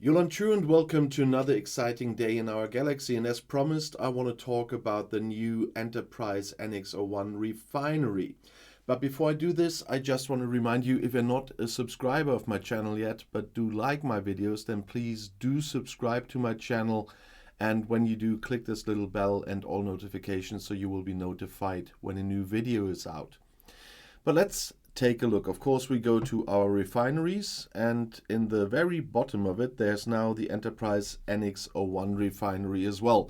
Yolande True and welcome to another exciting day in our galaxy. And as promised, I want to talk about the new Enterprise NX-01 Refinery. But before I do this, I just want to remind you, if you're not a subscriber of my channel yet, but do like my videos, then please do subscribe to my channel. And when you do, click this little bell and all notifications so you will be notified when a new video is out. But let's take a look. Of course, we go to our refineries, and in the very bottom of it, there's now the Enterprise NX-01 Refinery as well.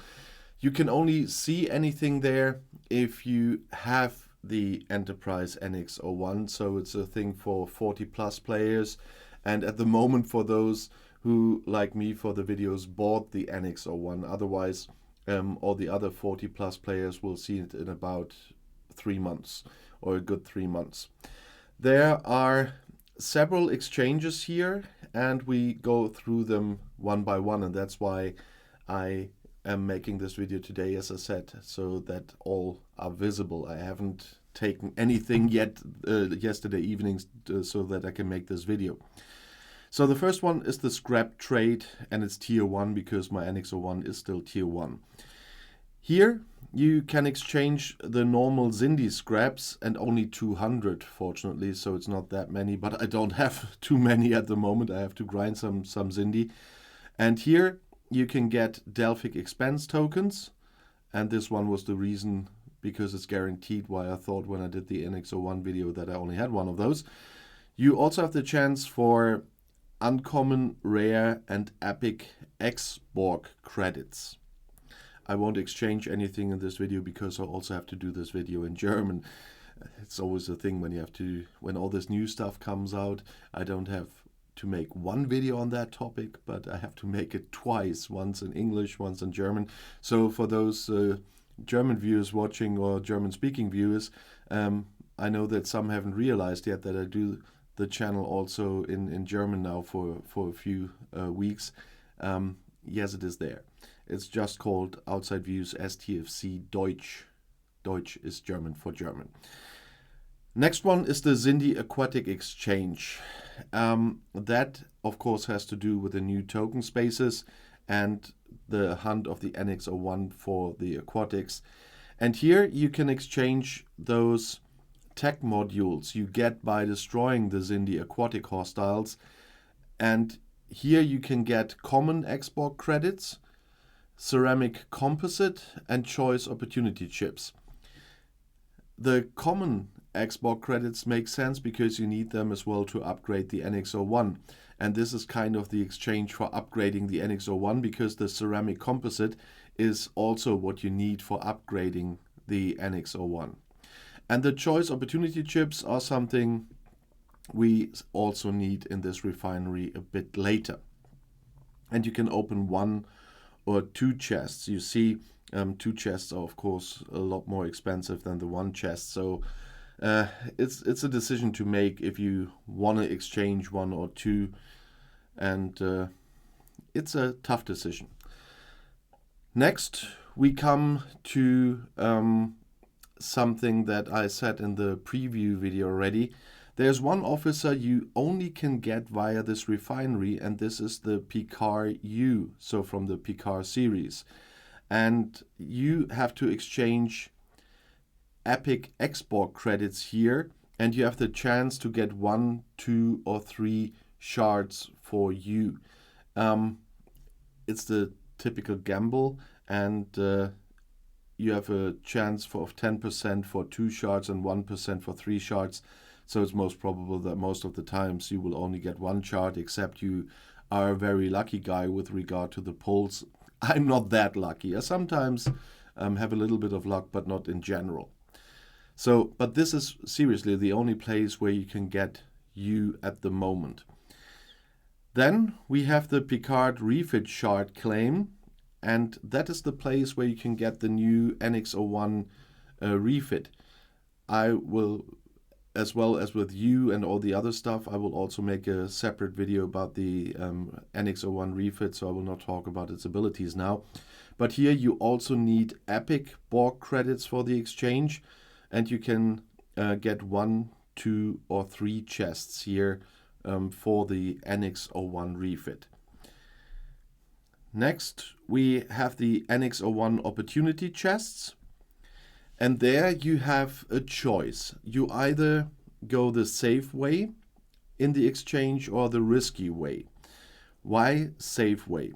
You can only see anything there if you have the Enterprise NX-01, so it's a thing for 40 plus players, and at the moment for those who, like me for the videos, bought the NX-01. Otherwise, all the other 40 plus players will see it in about 3 months, or a good 3 months. There are several exchanges here, and we go through them one by one, and that's why I am making this video today, as I said, so that all are visible. I haven't taken anything yet yesterday evening so that I can make this video. So the first one is the scrap trade, and it's tier 1 because my NX-01 is still tier 1. Here you can exchange the normal Xindi scraps, and only 200 fortunately, so it's not that many, but I don't have too many at the moment. I have to grind some Xindi. And here you can get Delphic expense tokens, and this one was the reason, because it's guaranteed, why I thought when I did the NX-01 video that I only had one of those. You also have the chance for uncommon, rare and epic X-Borg credits. I won't exchange anything in this video because I also have to do this video in German. It's always a thing when you have to, when all this new stuff comes out, I don't have to make one video on that topic, but I have to make it twice, once in English, once in German. So for those German viewers watching, or German speaking viewers, I know that some haven't realized yet that I do the channel also in German now for a few weeks. Yes, it is there. It's just called Outside Views STFC Deutsch. Deutsch is German for German. Next one is the Xindi Aquatic Exchange. That, of course, has to do with the new token spaces and the hunt of the NX-01 for the aquatics. And here you can exchange those tech modules you get by destroying the Xindi aquatic hostiles. And here you can get common X-Borg credits, ceramic composite and choice opportunity chips. The common X-Borg credits make sense because you need them as well to upgrade the NX-01, and this is kind of the exchange for upgrading the NX-01, because the ceramic composite is also what you need for upgrading the NX-01. And the choice opportunity chips are something we also need in this refinery a bit later. And you can open 1 or 2 chests. You see, 2 chests are of course a lot more expensive than the 1 chest. So it's a decision to make if you want to exchange 1 or 2, and it's a tough decision. Next, we come to something that I said in the preview video already. There's one officer you only can get via this refinery, and this is the Picard U, so from the Picard series. And you have to exchange epic X-Borg credits here, and you have the chance to get 1, 2 or 3 shards for you. It's the typical gamble, and you have a chance of 10% for 2 shards and 1% for 3 shards. So it's most probable that most of the times you will only get 1 shard, except you are a very lucky guy with regard to the pulls. I'm not that lucky. I sometimes have a little bit of luck, but not in general. So, but this is seriously the only place where you can get you at the moment. Then we have the Picard Refit shard claim, and that is the place where you can get the new NX-01 Refit. I will, as well as with you and all the other stuff, I will also make a separate video about the NX-01 Refit, so I will not talk about its abilities now. But here you also need epic Borg credits for the exchange, and you can get 1, 2 or 3 chests here for the NX-01 Refit. Next, we have the NX-01 opportunity chests. And there you have a choice. You either go the safe way in the exchange or the risky way. Why safe way?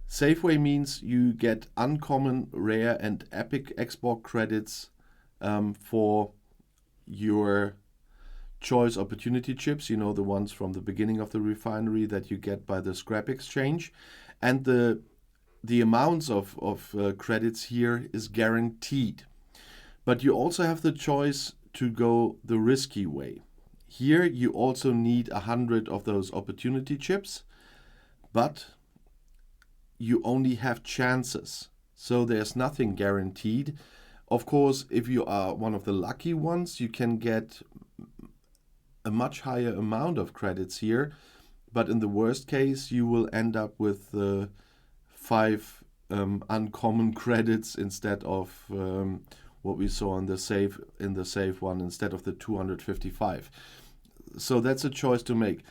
Safe way means you get uncommon, rare, and epic export credits for your choice opportunity chips, you know, the ones from the beginning of the refinery that you get by the scrap exchange. And the amounts of credits here is guaranteed. But you also have the choice to go the risky way. Here you also need 100 of those opportunity chips, but you only have chances. So there's nothing guaranteed. Of course, if you are one of the lucky ones, you can get a much higher amount of credits here. But in the worst case, you will end up with 5 uncommon credits instead of what we saw in the safe one, instead of the 255. So that's a choice to make.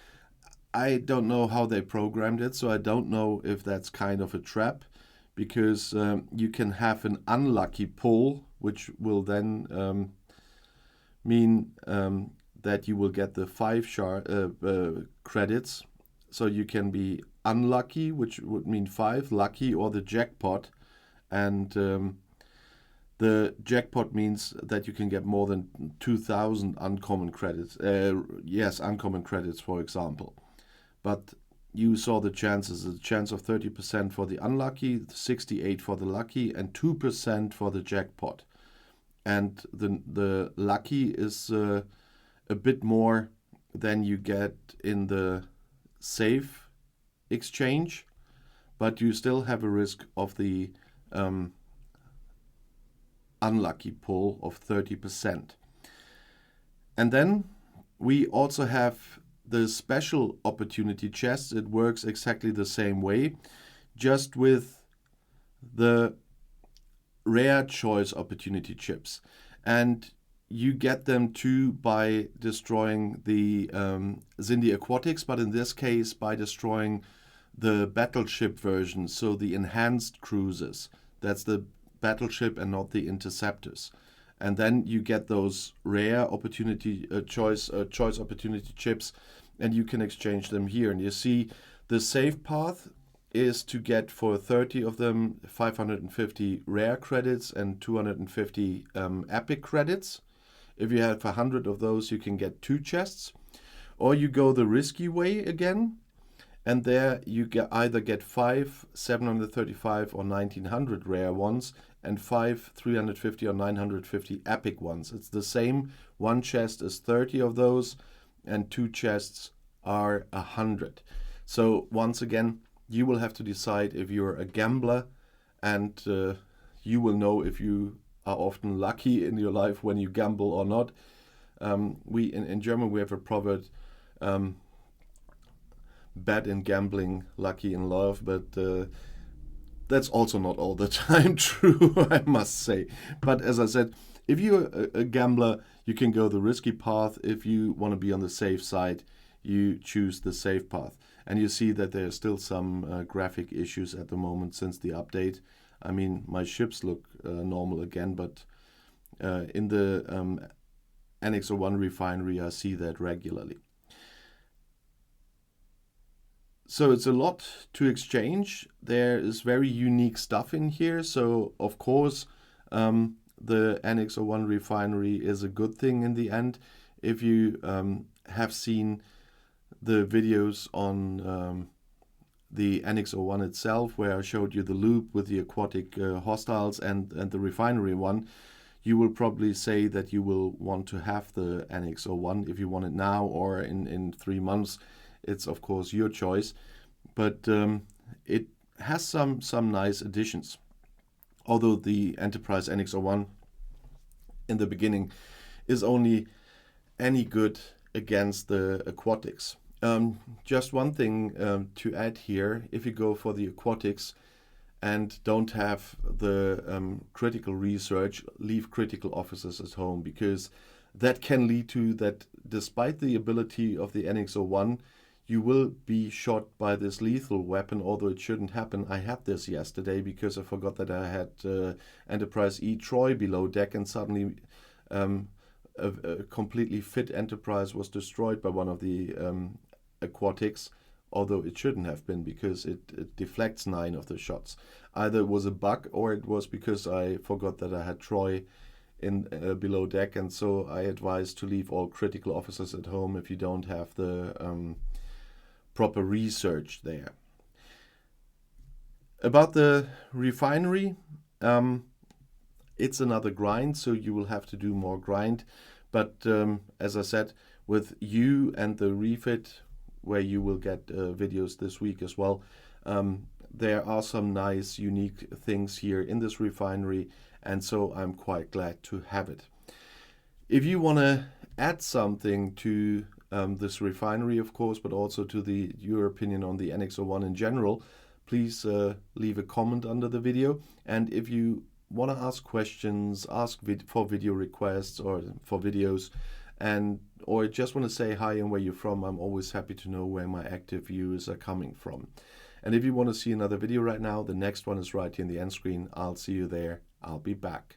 I don't know how they programmed it, so I don't know if that's kind of a trap, because you can have an unlucky pull, which will then mean that you will get the 5 credits. So you can be unlucky, which would mean 5, lucky, or the jackpot. And the jackpot means that you can get more than 2,000 uncommon credits. Yes, uncommon credits, for example. But you saw the chances. A chance of 30% for the unlucky, 68% for the lucky, and 2% for the jackpot. And the lucky is a bit more than you get in the safe exchange, but you still have a risk of the unlucky pull of 30%. And then we also have the special opportunity chest. It works exactly the same way, just with the rare choice opportunity chips. And you get them too by destroying the Xindi Aquatics, but in this case by destroying the battleship version, so the enhanced cruisers. That's the battleship and not the interceptors. And then you get those rare opportunity choice opportunity chips, and you can exchange them here. And you see the safe path is to get for 30 of them 550 rare credits and 250 epic credits. If you have 100 of those, you can get 2 chests. Or you go the risky way again, and there you either get 5 735 or 1900 rare ones, and 5 350 or 950 epic ones. It's the same. One chest is 30 of those, and 2 chests are 100. So once again, you will have to decide if you're a gambler, and you will know if you are often lucky in your life when you gamble or not. In German we have a proverb, bad in gambling, lucky in love, but that's also not all the time true, I must say. But as I said, if you're a gambler, you can go the risky path. If you want to be on the safe side, you choose the safe path. And you see that there are still some graphic issues at the moment since the update. I mean, my ships look normal again, but in the NX-01 Refinery, I see that regularly. So it's a lot to exchange. There is very unique stuff in here. So, of course, the NX-01 Refinery is a good thing in the end. If you have seen the videos on the NX-01 itself, where I showed you the loop with the aquatic hostiles and the refinery one, you will probably say that you will want to have the NX-01 if you want it now or in 3 months. It's of course your choice, but it has some nice additions. Although the Enterprise NX-01 in the beginning is only any good against the aquatics. Just one thing to add here: if you go for the aquatics and don't have the critical research, leave critical officers at home, because that can lead to that despite the ability of the NX-01, you will be shot by this lethal weapon, although it shouldn't happen. I had this yesterday because I forgot that I had Enterprise E Troy below deck, and suddenly a completely fit Enterprise was destroyed by one of the Aquatics, although it shouldn't have been because it deflects 9 of the shots. Either it was a bug or it was because I forgot that I had Troy in below deck, and so I advise to leave all critical officers at home if you don't have the proper research there. About the refinery, it's another grind, so you will have to do more grind. But as I said, with you and the Refit, where you will get videos this week as well, there are some nice, unique things here in this refinery, and so I'm quite glad to have it. If you want to add something to this refinery, of course, but also to your opinion on the NX-01 in general, please leave a comment under the video. And if you want to ask questions, ask for video requests or for videos, or just want to say hi and where you're from, I'm always happy to know where my active viewers are coming from. And if you want to see another video right now, the next one is right here in the end screen. I'll see you there. I'll be back.